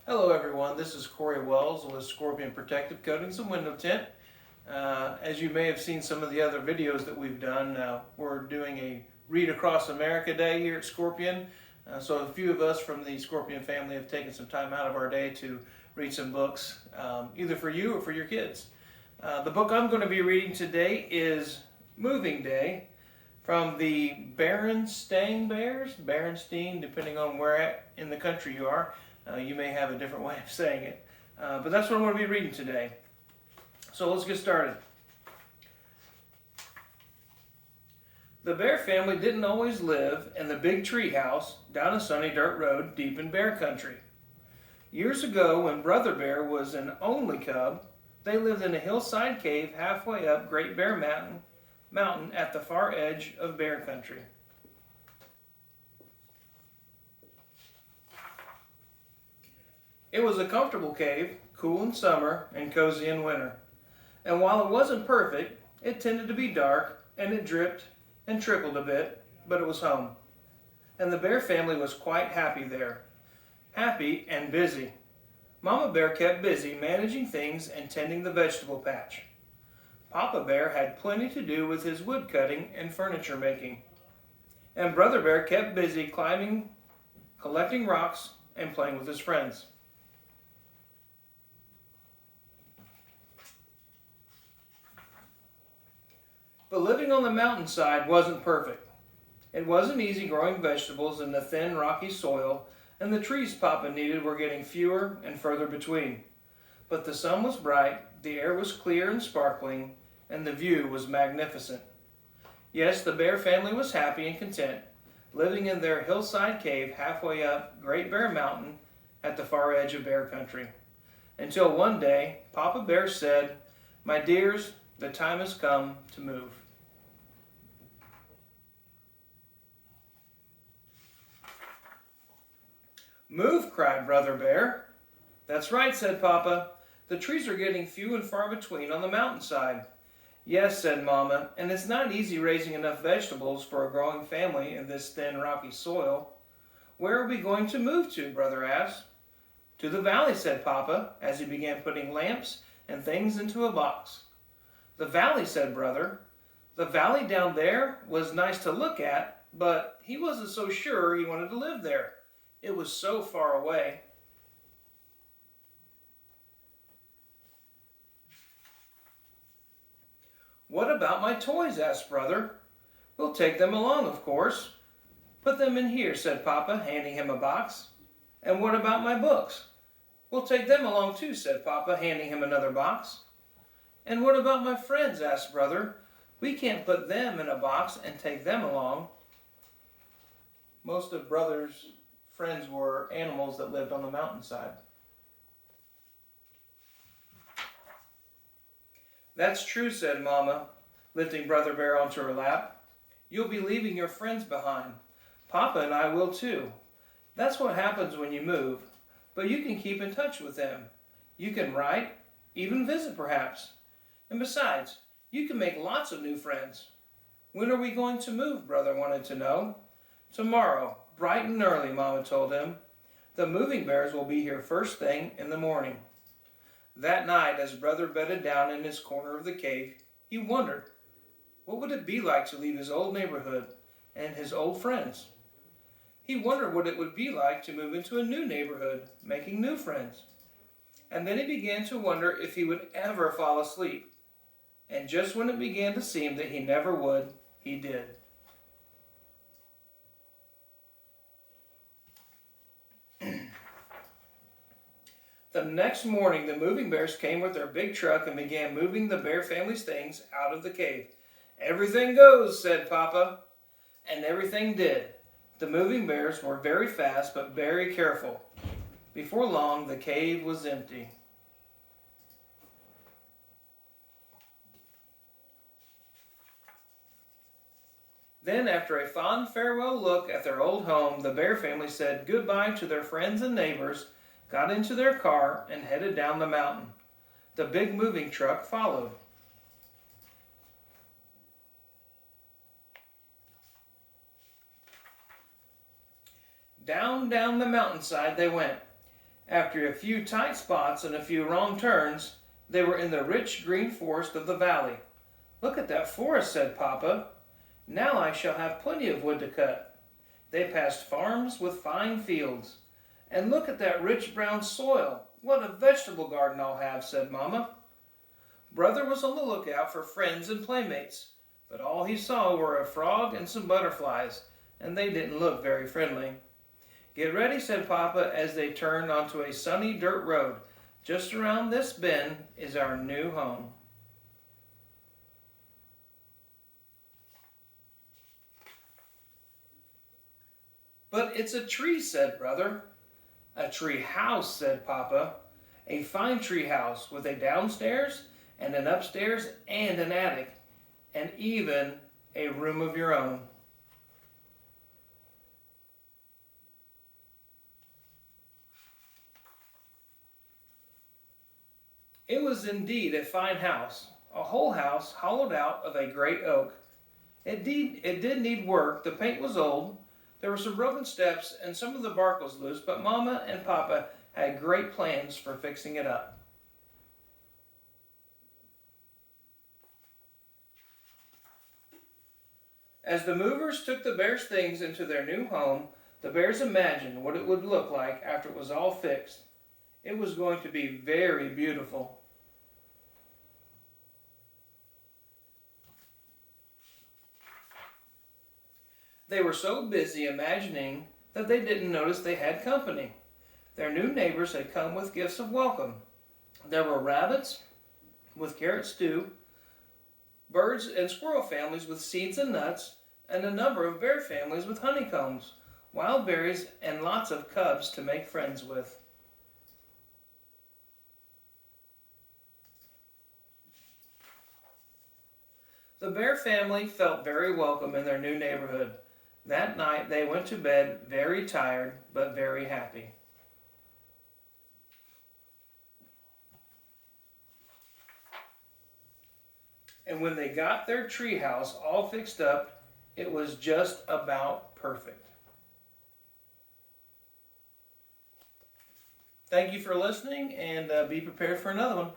Hello everyone, this is Korie Wells with Scorpion Protective Coatings and Window Tint. As you may have seen some of the other videos that we've done, we're doing a Read Across America Day here at Scorpion. So a few of us from the Scorpion family have taken some time out of our day to read some books, either for you or for your kids. The book I'm going to be reading today is Moving Day from the Berenstain Bears, Berenstain, depending on where in the country you are. You may have a different way of saying it, but that's what I'm going to be reading today. So let's get started. The Bear family didn't always live in the big tree house down a sunny dirt road deep in bear country. Years ago, when Brother Bear was an only cub, they lived in a hillside cave halfway up Great Bear Mountain at the far edge of bear country. It was a comfortable cave, cool in summer and cozy in winter. And while it wasn't perfect, it tended to be dark and it dripped and trickled a bit, but it was home. And the bear family was quite happy there. Happy and busy. Mama Bear kept busy managing things and tending the vegetable patch. Papa Bear had plenty to do with his wood cutting and furniture making. And Brother Bear kept busy climbing, collecting rocks, and playing with his friends. But living on the mountainside wasn't perfect. It wasn't easy growing vegetables in the thin, rocky soil, and the trees Papa needed were getting fewer and further between. But the sun was bright, the air was clear and sparkling, and the view was magnificent. Yes, the Bear family was happy and content, living in their hillside cave halfway up Great Bear Mountain at the far edge of bear country. Until one day, Papa Bear said, "My dears, the time has come to move." "Move," cried Brother Bear. "That's right," said Papa. "The trees are getting few and far between on the mountainside." "Yes," said Mama, "and it's not easy raising enough vegetables for a growing family in this thin, rocky soil." "Where are we going to move to?" Brother asked. "To the valley," said Papa, as he began putting lamps and things into a box. "The valley," said Brother. The valley down there was nice to look at, but he wasn't so sure he wanted to live there. It was so far away. "What about my toys?" asked Brother. "We'll take them along, of course." "Put them in here," said Papa, handing him a box. "And what about my books?" "We'll take them along too," said Papa, handing him another box. "And what about my friends?" asked Brother. "We can't put them in a box and take them along." Most of Brother's friends were animals that lived on the mountainside. "That's true," said Mama, lifting Brother Bear onto her lap. "You'll be leaving your friends behind. Papa and I will too. That's what happens when you move, but you can keep in touch with them. You can write, even visit perhaps. And besides, you can make lots of new friends." "When are we going to move?" Brother wanted to know. "Tomorrow, bright and early," Mama told him. "The moving bears will be here first thing in the morning." That night, as Brother bedded down in his corner of the cave, he wondered, what would it be like to leave his old neighborhood and his old friends? He wondered what it would be like to move into a new neighborhood, making new friends. And then he began to wonder if he would ever fall asleep. And just when it began to seem that he never would, he did. The next morning, the moving bears came with their big truck and began moving the bear family's things out of the cave. "Everything goes," said Papa. And everything did. The moving bears were very fast but very careful. Before long, the cave was empty. Then, after a fond farewell look at their old home, the bear family said goodbye to their friends and neighbors, got into their car, and headed down the mountain. The big moving truck followed. Down the mountainside they went. After a few tight spots and a few wrong turns, they were in the rich green forest of the valley. "Look at that forest," said Papa. "Now I shall have plenty of wood to cut." They passed farms with fine fields. "And look at that rich brown soil. What a vegetable garden I'll have," said Mama. Brother was on the lookout for friends and playmates, but all he saw were a frog and some butterflies, and they didn't look very friendly. "Get ready," said Papa as they turned onto a sunny dirt road. "Just around this bend is our new home." "But it's a tree," said Brother. "A tree house," said Papa. "A fine tree house with a downstairs and an upstairs and an attic, and even a room of your own." It was indeed a fine house, a whole house hollowed out of a great oak. It did need work. The paint was old. There were some broken steps and some of the bark was loose, but Mama and Papa had great plans for fixing it up. As the movers took the bears' things into their new home, the bears imagined what it would look like after it was all fixed. It was going to be very beautiful. They were so busy imagining that they didn't notice they had company. Their new neighbors had come with gifts of welcome. There were rabbits with carrot stew, birds and squirrel families with seeds and nuts, and a number of bear families with honeycombs, wild berries, and lots of cubs to make friends with. The bear family felt very welcome in their new neighborhood. That night they went to bed very tired but very happy. And when they got their treehouse all fixed up, it was just about perfect. Thank you for listening, and be prepared for another one.